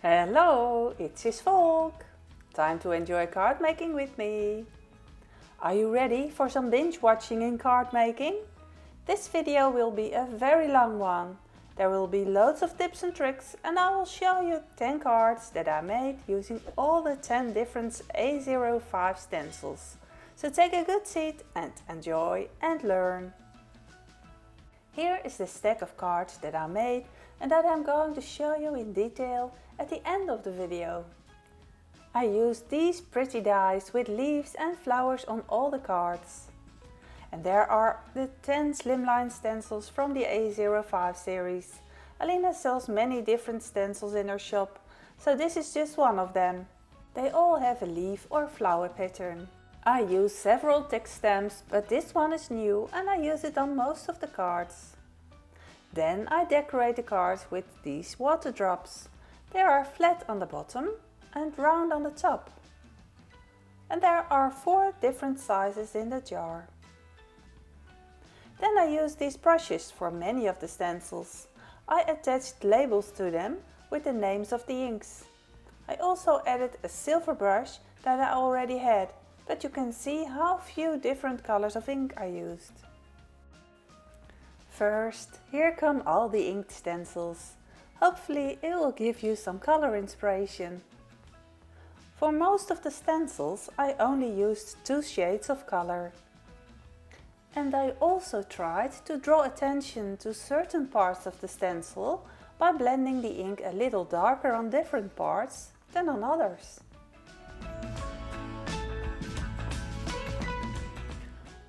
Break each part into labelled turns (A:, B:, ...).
A: Hello, it's his Volk. Time to enjoy card making with me. Are you ready for some binge watching in card making? This video will be a very long one. There will be loads of tips and tricks and I will show you 10 cards that I made using all the 10 different A05 stencils. So take a good seat and enjoy and learn. Here is the stack of cards that I made and that I'm going to show you in detail at the end of the video. I used these pretty dies with leaves and flowers on all the cards. And there are the 10 slimline stencils from the A05 series. Alina sells many different stencils in her shop, so this is just one of them. They all have a leaf or flower pattern. I use several text stamps, but this one is new and I use it on most of the cards. Then I decorate the cards with these water drops. They are flat on the bottom and round on the top. And there are 4 different sizes in the jar. Then I use these brushes for many of the stencils. I attached labels to them with the names of the inks. I also added a silver brush that I already had, but you can see how few different colors of ink I used. First, here come all the inked stencils. Hopefully it will give you some color inspiration. For most of the stencils I only used 2 shades of color. And I also tried to draw attention to certain parts of the stencil by blending the ink a little darker on different parts than on others.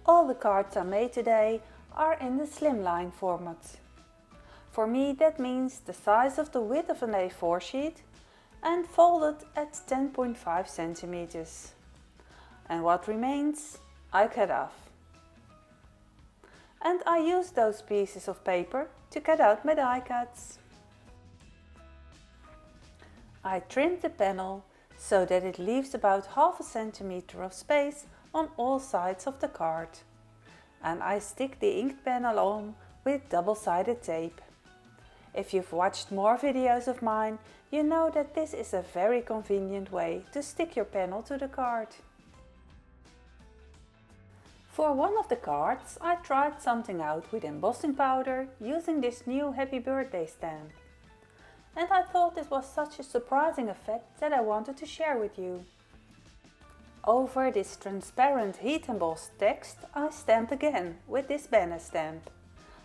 A: All the cards I made today are in the slimline format. For me that means the size of the width of an A4 sheet and folded at 10.5 centimeters. And what remains I cut off. And I use those pieces of paper to cut out my die cuts. I trimmed the panel so that it leaves about half a centimeter of space on all sides of the card. And I stick the inked panel on with double-sided tape. If you've watched more videos of mine, you know that this is a very convenient way to stick your panel to the card. For one of the cards I tried something out with embossing powder using this new Happy Birthday stamp. And I thought this was such a surprising effect that I wanted to share with you. Over this transparent heat embossed text I stamp again with this banner stamp.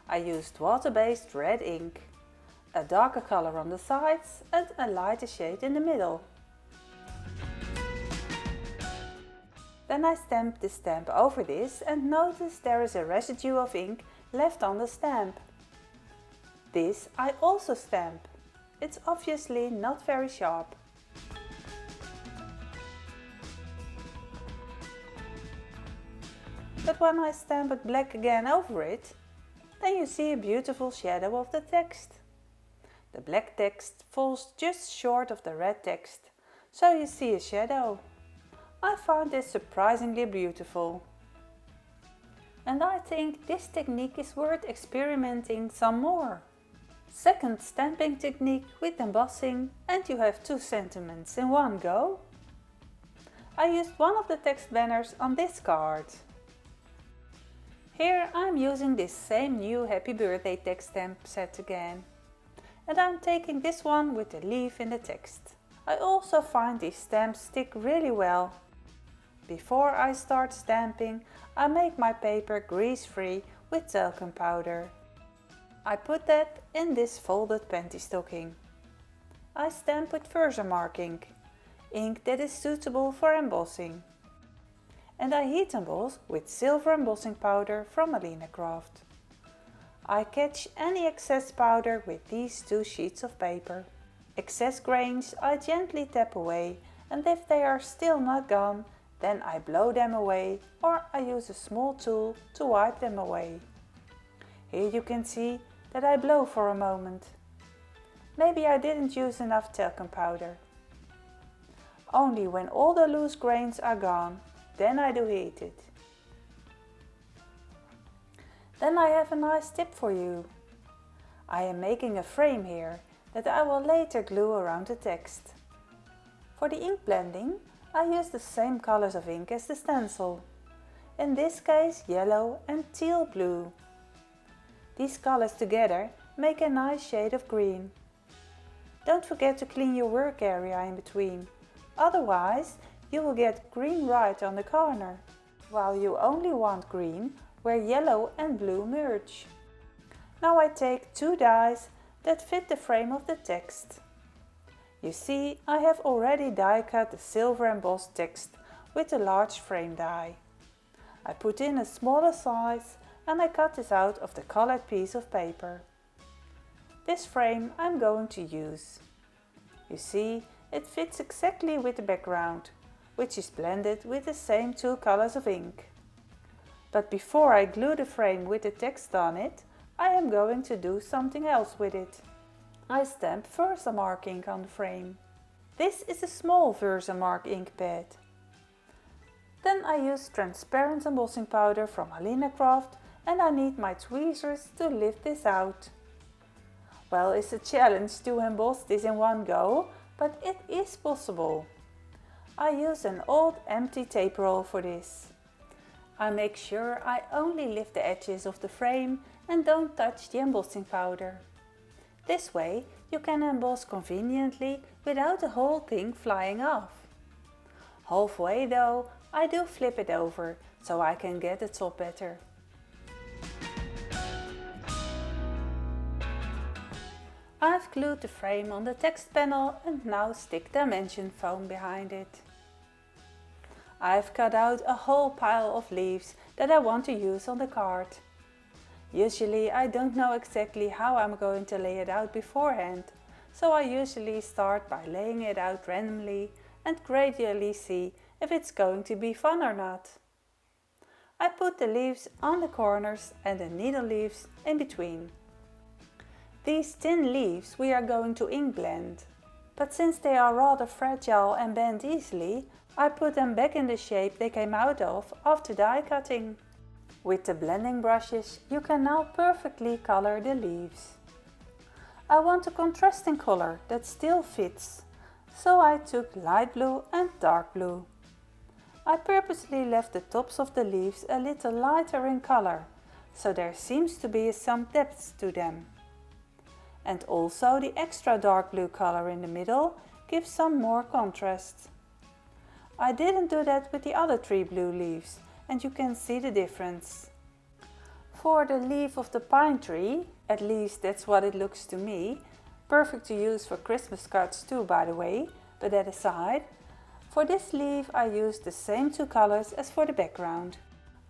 A: I used water-based red ink, a darker color on the sides and a lighter shade in the middle. Then I stamped the stamp over this and notice there is a residue of ink left on the stamp. This I also stamp. It's obviously not very sharp. But when I stamp it black again over it, then you see a beautiful shadow of the text. The black text falls just short of the red text, so you see a shadow. I found this surprisingly beautiful. And I think this technique is worth experimenting some more. Second stamping technique with embossing and you have 2 sentiments in one go. I used one of the text banners on this card. Here I'm using this same new Happy Birthday text stamp set again. And I'm taking this one with the leaf in the text. I also find these stamps stick really well. Before I start stamping, I make my paper grease-free with talcum powder. I put that in this folded panty stocking. I stamp with Versamark ink that is suitable for embossing. And I heat emboss with silver embossing powder from AlinaCraft. I catch any excess powder with these 2 sheets of paper. Excess grains I gently tap away, and if they are still not gone, then I blow them away or I use a small tool to wipe them away. Here you can see that I blow for a moment. Maybe I didn't use enough talcum powder. Only when all the loose grains are gone, then I do heat it. Then I have a nice tip for you. I am making a frame here that I will later glue around the text. For the ink blending, I use the same colors of ink as the stencil. In this case, yellow and teal blue. These colors together make a nice shade of green. Don't forget to clean your work area in between, otherwise you will get green right on the corner, while you only want green where yellow and blue merge. Now I take 2 dies that fit the frame of the text. You see, I have already die cut the silver embossed text with a large frame die. I put in a smaller size and I cut this out of the colored piece of paper. This frame I'm going to use. You see, it fits exactly with the background, which is blended with the same 2 colors of ink. But before I glue the frame with the text on it, I am going to do something else with it. I stamp Versamark ink on the frame. This is a small Versamark ink pad. Then I use transparent embossing powder from AlinaCraft and I need my tweezers to lift this out. Well, it's a challenge to emboss this in one go, but it is possible. I use an old empty tape roll for this. I make sure I only lift the edges of the frame and don't touch the embossing powder. This way you can emboss conveniently without the whole thing flying off. Halfway though, I do flip it over so I can get the top better. I've glued the frame on the text panel and now stick dimension foam behind it. I've cut out a whole pile of leaves that I want to use on the card. Usually I don't know exactly how I'm going to lay it out beforehand, so I usually start by laying it out randomly and gradually see if it's going to be fun or not. I put the leaves on the corners and the needle leaves in between. These thin leaves we are going to ink blend, but since they are rather fragile and bend easily, I put them back in the shape they came out of after die cutting. With the blending brushes you can now perfectly color the leaves. I want a contrasting color that still fits, so I took light blue and dark blue. I purposely left the tops of the leaves a little lighter in color, so there seems to be some depth to them. And also the extra dark blue color in the middle gives some more contrast. I didn't do that with the other 3 blue leaves, and you can see the difference. For the leaf of the pine tree, at least that's what it looks to me, perfect to use for Christmas cards too by the way, but that aside, for this leaf I used the same 2 colors as for the background.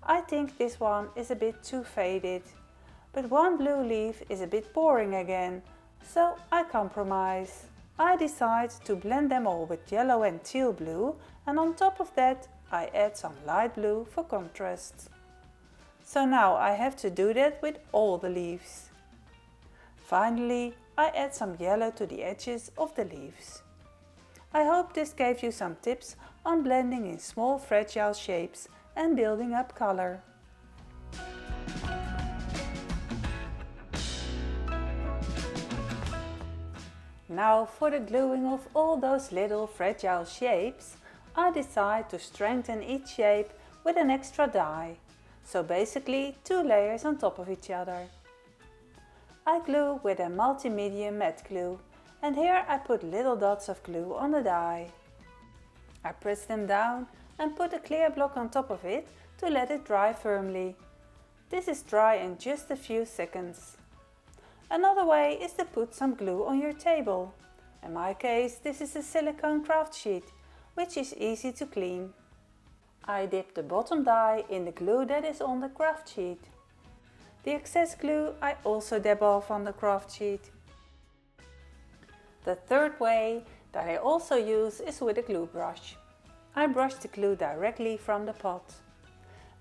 A: I think this one is a bit too faded, but one blue leaf is a bit boring again, so I compromise. I decide to blend them all with yellow and teal blue, and on top of that I add some light blue for contrast. So now I have to do that with all the leaves. Finally, I add some yellow to the edges of the leaves. I hope this gave you some tips on blending in small fragile shapes and building up color. Now for the gluing of all those little fragile shapes, I decide to strengthen each shape with an extra die. So basically 2 layers on top of each other. I glue with a multi-medium matte glue, and here I put little dots of glue on the die. I press them down and put a clear block on top of it to let it dry firmly. This is dry in just a few seconds. Another way is to put some glue on your table. In my case this is a silicone craft sheet, which is easy to clean. I dip the bottom die in the glue that is on the craft sheet. The excess glue I also dab off on the craft sheet. The third way that I also use is with a glue brush. I brush the glue directly from the pot.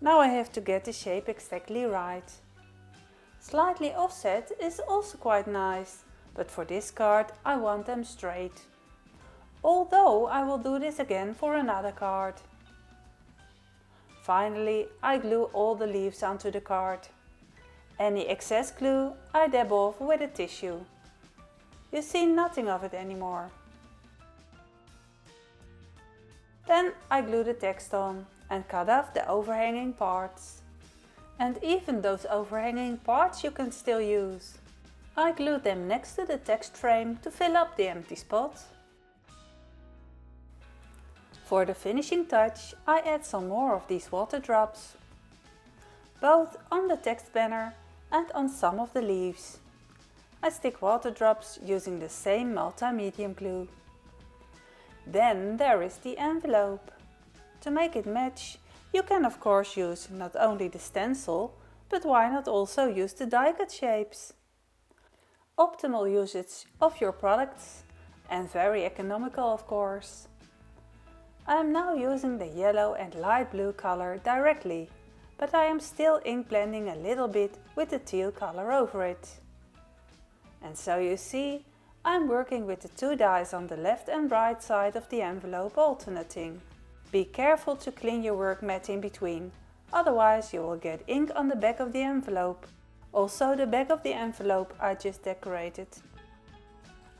A: Now I have to get the shape exactly right. Slightly offset is also quite nice, but for this card I want them straight. Although I will do this again for another card. Finally, I glue all the leaves onto the card. Any excess glue I dab off with a tissue. you see nothing of it anymore. Then I glue the text on and cut off the overhanging parts. And even those overhanging parts you can still use. I glued them next to the text frame to fill up the empty spot. For the finishing touch, I add some more of these water drops, both on the text banner and on some of the leaves. I stick water drops using the same multi-medium glue. Then there is the envelope. To make it match, you can of course use not only the stencil, but why not also use the die cut shapes? Optimal usage of your products and very economical of course. I am now using the yellow and light blue color directly, but I am still ink blending a little bit with the teal color over it. And so you see, I'm working with the two dies on the left and right side of the envelope alternating. Be careful to clean your work mat in between, otherwise you will get ink on the back of the envelope. Also the back of the envelope I just decorated.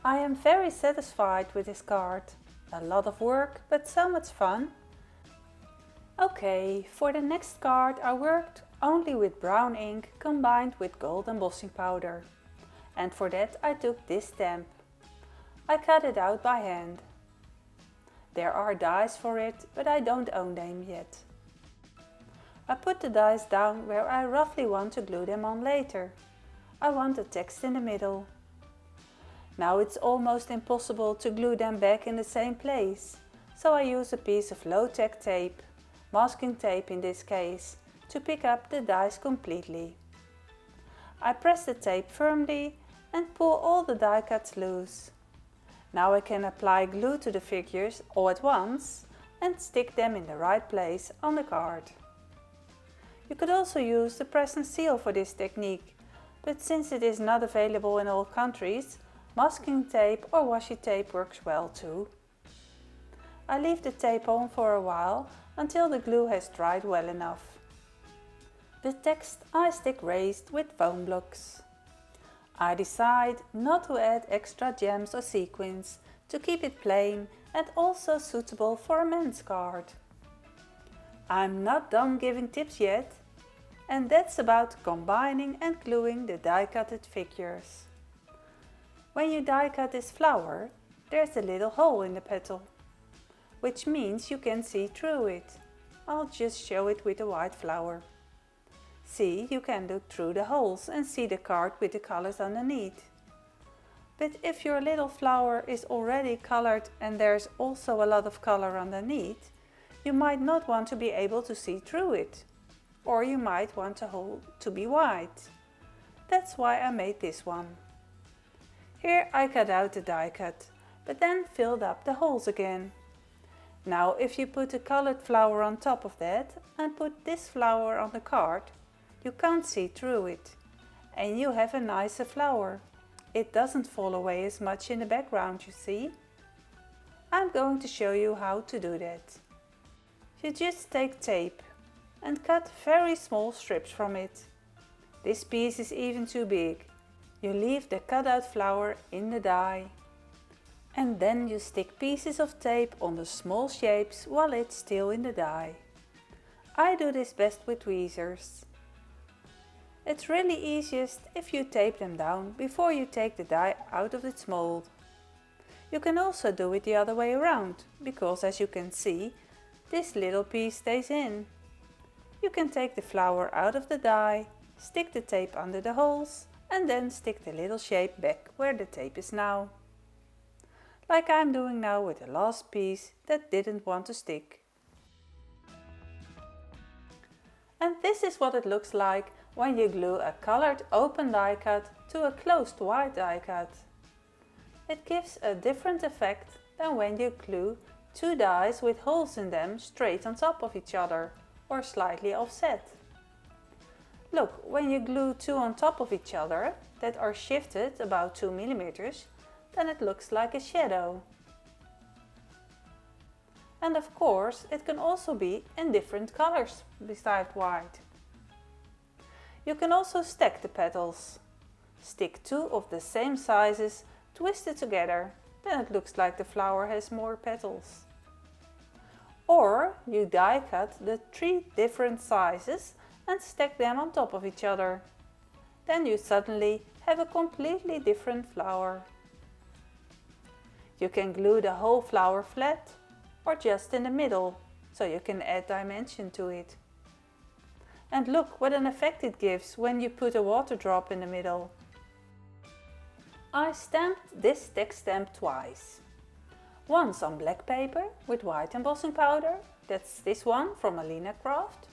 A: I am very satisfied with this card. A lot of work, but so much fun. Okay, for the next card I worked only with brown ink combined with gold embossing powder. And for that I took this stamp. I cut it out by hand. There are dies for it, but I don't own them yet. I put the dies down where I roughly want to glue them on later. I want the text in the middle. Now it's almost impossible to glue them back in the same place, so I use a piece of low-tech tape, masking tape in this case, to pick up the dies completely. I press the tape firmly and pull all the die cuts loose. Now I can apply glue to the figures all at once and stick them in the right place on the card. You could also use the press and seal for this technique, but since it is not available in all countries, masking tape or washi tape works well too. I leave the tape on for a while until the glue has dried well enough. The text I stick raised with foam blocks. I decide not to add extra gems or sequins to keep it plain and also suitable for a men's card. I'm not done giving tips yet, and that's about combining and gluing the die-cutted figures. When you die cut this flower, there's a little hole in the petal, which means you can see through it. I'll just show it with a white flower. See, you can look through the holes and see the card with the colors underneath. But if your little flower is already colored and there's also a lot of color underneath, you might not want to be able to see through it. Or you might want the hole to be white. That's why I made this one. Here I cut out the die cut, but then filled up the holes again. Now if you put a colored flower on top of that and put this flower on the card, you can't see through it, and you have a nicer flower. It doesn't fall away as much in the background, you see. I'm going to show you how to do that. You just take tape and cut very small strips from it. This piece is even too big. You leave the cutout flower in the die. And then you stick pieces of tape on the small shapes while it's still in the die. I do this best with tweezers. It's really easiest if you tape them down before you take the die out of its mold. You can also do it the other way around, because as you can see, this little piece stays in. You can take the flower out of the die, stick the tape under the holes, and then stick the little shape back where the tape is now. Like I'm doing now with the last piece that didn't want to stick. And this is what it looks like when you glue a colored open die cut to a closed white die cut. It gives a different effect than when you glue two dies with holes in them straight on top of each other or slightly offset. Look, when you glue two on top of each other that are shifted about 2 mm, then it looks like a shadow. And of course, it can also be in different colors besides white. You can also stack the petals. Stick two of the same sizes twist it together, then it looks like the flower has more petals. Or you die cut the 3 different sizes and stack them on top of each other. Then you suddenly have a completely different flower. You can glue the whole flower flat or just in the middle, so you can add dimension to it. And look what an effect it gives when you put a water drop in the middle. I stamped this text stamp twice. Once on black paper with white embossing powder, that's this one from AlinaCraft.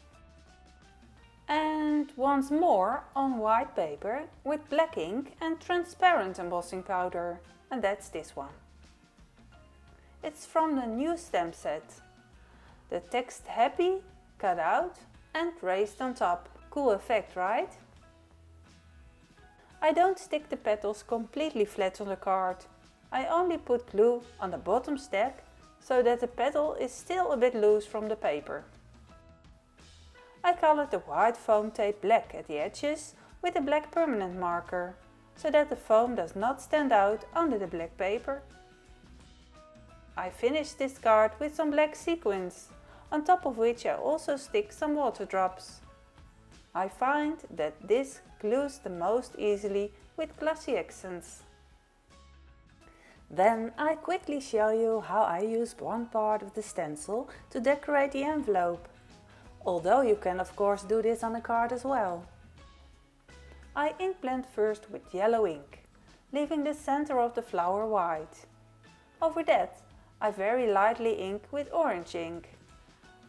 A: And once more on white paper with black ink and transparent embossing powder, and that's this one. It's from the new stamp set. The text happy, cut out and raised on top. Cool effect, right? I don't stick the petals completely flat on the card. I only put glue on the bottom stack so that the petal is still a bit loose from the paper. I colored the white foam tape black at the edges with a black permanent marker, so that the foam does not stand out under the black paper. I finished this card with some black sequins, on top of which I also stick some water drops. I find that this glues the most easily with glossy accents. Then I quickly show you how I used one part of the stencil to decorate the envelope, although you can of course do this on a card as well. I ink blend first with yellow ink, leaving the center of the flower white. Over that I very lightly ink with orange ink,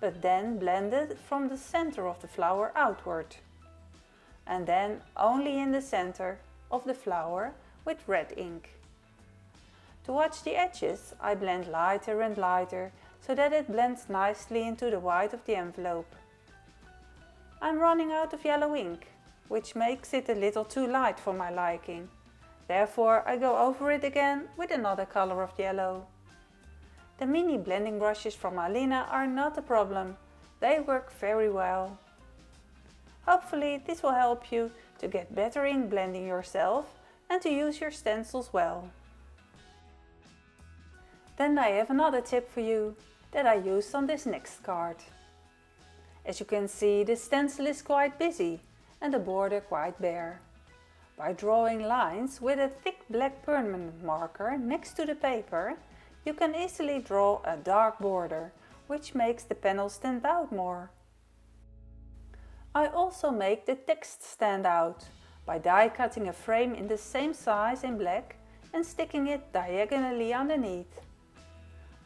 A: but then blend it from the center of the flower outward. And then only in the center of the flower with red ink. To watch the edges, I blend lighter and lighter so that it blends nicely into the white of the envelope. I'm running out of yellow ink, which makes it a little too light for my liking. Therefore I go over it again with another color of yellow. The mini blending brushes from Alina are not a problem. They work very well. Hopefully this will help you to get better ink blending yourself and to use your stencils well. Then I have another tip for you that I used on this next card. As you can see, the stencil is quite busy and the border quite bare. By drawing lines with a thick black permanent marker next to the paper, you can easily draw a dark border, which makes the panel stand out more. I also make the text stand out by die cutting a frame in the same size in black and sticking it diagonally underneath.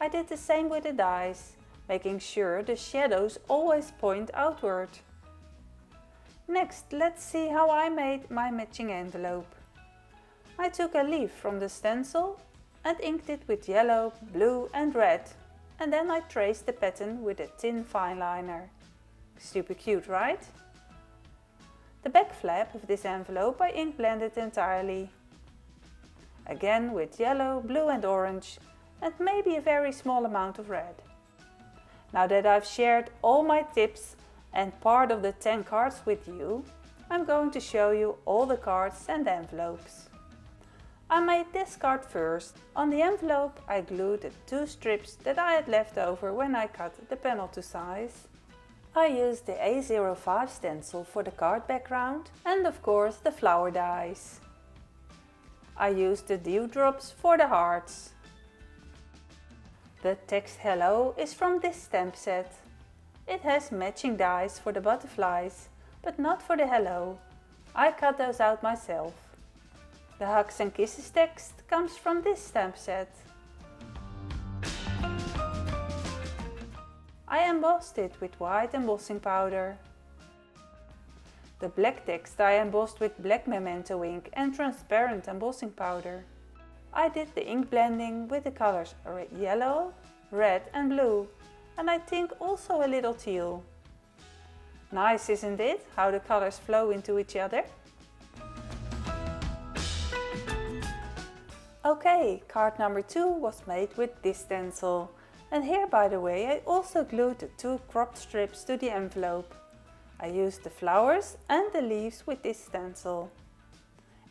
A: I did the same with the dies, making sure the shadows always point outward. Next, let's see how I made my matching envelope. I took a leaf from the stencil and inked it with yellow, blue and red, and then I traced the pattern with a thin fine liner. Super cute, right? The back flap of this envelope I ink blended entirely. Again with yellow, blue and orange, and maybe a very small amount of red. Now that I've shared all my tips and part of the 10 cards with you, I'm going to show you all the cards and envelopes. I made this card first. On the envelope I glued the 2 strips that I had left over when I cut the panel to size. I used the A05 stencil for the card background and of course the flower dies. I used the dewdrops for the hearts. The text hello is from this stamp set. It has matching dies for the butterflies, but not for the hello. I cut those out myself. The hugs and kisses text comes from this stamp set. I embossed it with white embossing powder. The black text I embossed with black memento ink and transparent embossing powder. I did the ink blending with the colors yellow, red and blue, and I think also a little teal. Nice, isn't it, how the colors flow into each other? Okay, card number 2 was made with this stencil. And here, by the way, I also glued the 2 cropped strips to the envelope. I used the flowers and the leaves with this stencil.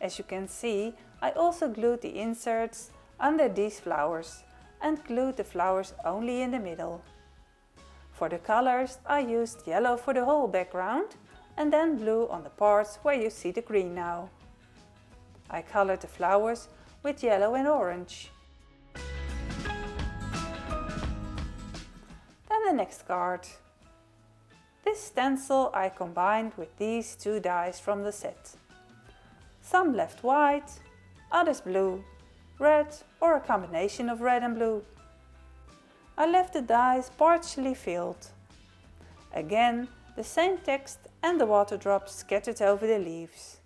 A: As you can see, I also glued the inserts under these flowers and glued the flowers only in the middle. For the colors I used yellow for the whole background and then blue on the parts where you see the green now. I colored the flowers with yellow and orange. Then the next card. This stencil I combined with these two dies from the set. Some left white, others blue, red or a combination of red and blue. I left the dies partially filled. Again, the same text and the water drops scattered over the leaves.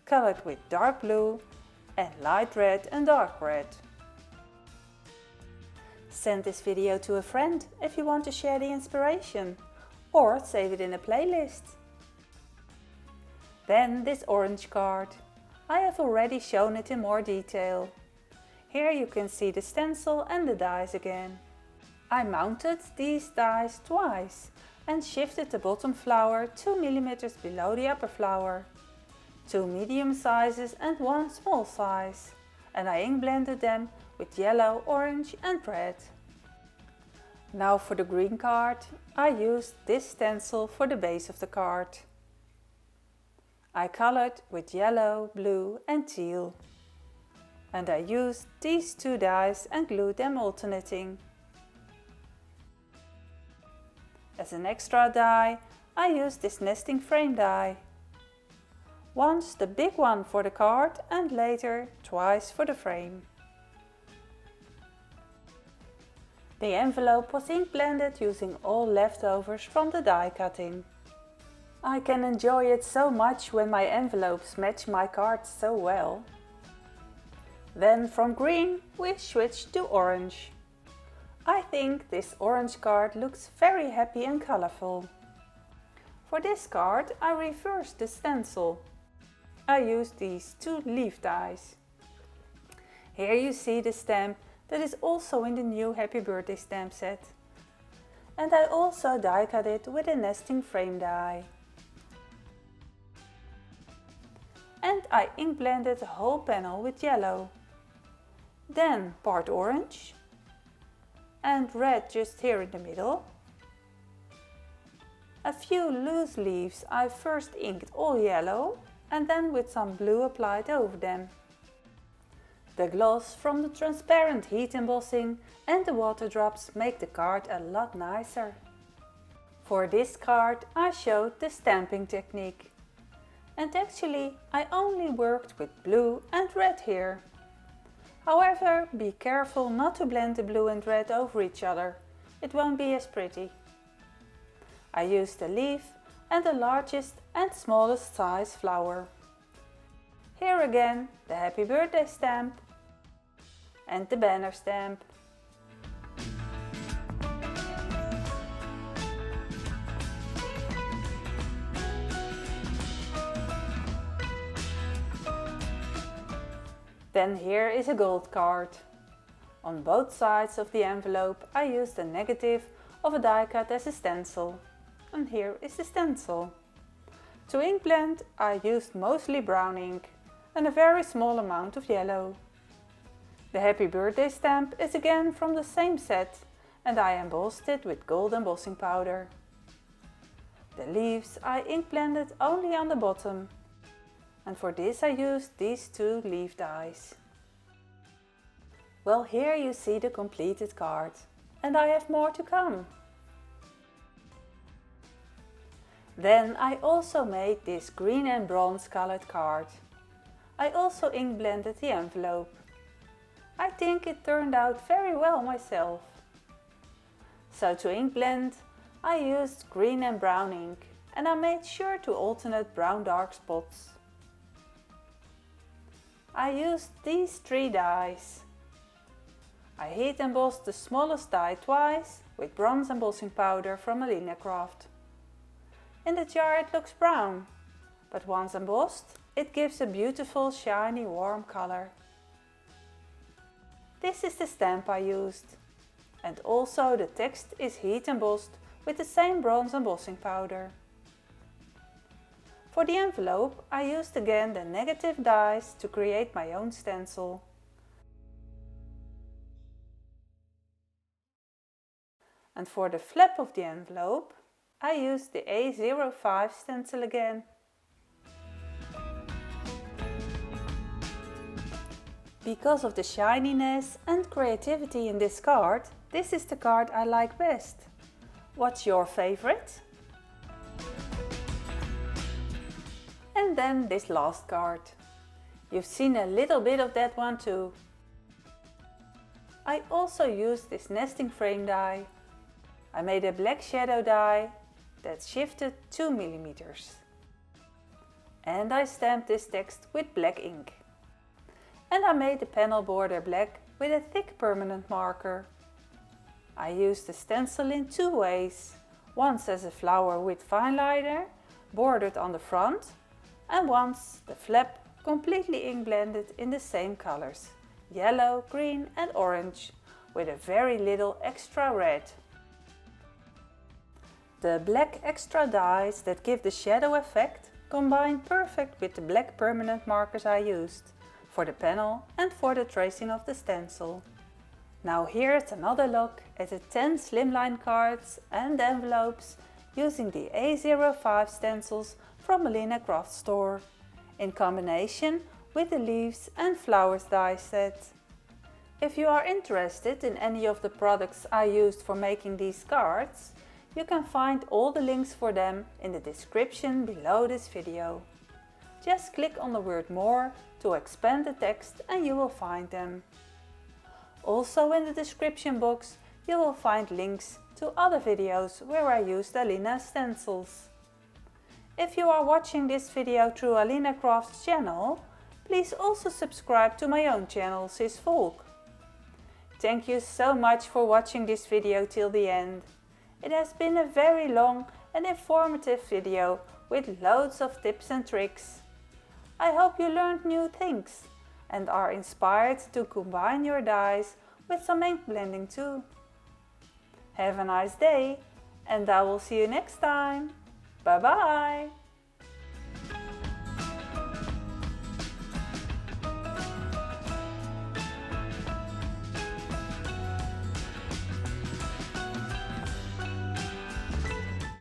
A: Colored with dark blue and light red and dark red. Send this video to a friend if you want to share the inspiration, or save it in a playlist. Then this orange card. I have already shown it in more detail. Here you can see the stencil and the dies again. I mounted these dies twice and shifted the bottom flower 2 mm below the upper flower. 2 medium sizes and 1 small size. And I ink blended them with yellow, orange and red. Now for the green card, I used this stencil for the base of the card. I colored with yellow, blue and teal. And I used these two dies and glued them alternating. As an extra die, I used this nesting frame die. Once the big one for the card and later twice for the frame. The envelope was ink blended using all leftovers from the die cutting. I can enjoy it so much when my envelopes match my cards so well. Then from green we switched to orange. I think this orange card looks very happy and colorful. For this card I reversed the stencil. I used these two leaf dies. Here you see the stamp that is also in the new Happy Birthday stamp set. And I also die cut it with a nesting frame die. And I ink blended the whole panel with yellow. Then part orange and red just here in the middle. A few loose leaves I first inked all yellow and then with some blue applied over them. The gloss from the transparent heat embossing and the water drops make the card a lot nicer. For this card I showed the stamping technique. And actually I only worked with blue and red here. However, be careful not to blend the blue and red over each other. It won't be as pretty. I used a leaf and the largest and smallest size flower. Here again the Happy Birthday stamp and the banner stamp. Then here is a gold card. On both sides of the envelope I used a negative of a die cut as a stencil. And here is the stencil. To ink blend I used mostly brown ink and a very small amount of yellow. The Happy Birthday stamp is again from the same set and I embossed it with gold embossing powder. The leaves I ink blended only on the bottom. And for this I used these two leaf dies. Well, here you see the completed card. And I have more to come. Then I also made this green and bronze colored card. I also ink blended the envelope. I think it turned out very well myself. So to ink blend, I used green and brown ink and I made sure to alternate brown dark spots. I used these three dies. I heat embossed the smallest die twice with bronze embossing powder from AlinaCraft. In the jar it looks brown, but once embossed it gives a beautiful shiny warm color. This is the stamp I used. And also the text is heat embossed with the same bronze embossing powder. For the envelope, I used again the negative dies to create my own stencil. And for the flap of the envelope, I used the A05 stencil again. Because of the shininess and creativity in this card, this is the card I like best. What's your favorite? And then this last card. You've seen a little bit of that one too. I also used this nesting frame die. I made a black shadow die that shifted 2 mm. And I stamped this text with black ink. And I made the panel border black with a thick permanent marker. I used the stencil in two ways. Once as a flower with fine liner, bordered on the front, and once the flap completely ink blended in the same colors, yellow, green and orange, with a very little extra red. The black extra dies that give the shadow effect combine perfect with the black permanent markers I used for the panel and for the tracing of the stencil. Now here's another look at the 10 slimline cards and envelopes using the A05 stencils from AlinaCraft store, in combination with the leaves and flowers die set. If you are interested in any of the products I used for making these cards, you can find all the links for them in the description below this video. Just click on the word more to expand the text and you will find them. Also in the description box you will find links to other videos where I used Alina stencils. If you are watching this video through AlinaCraft's channel, please also subscribe to my own channel, Folk. Thank you so much for watching this video till the end. It has been a very long and informative video with loads of tips and tricks. I hope you learned new things and are inspired to combine your dies with some ink blending too. Have a nice day and I will see you next time. Bye bye!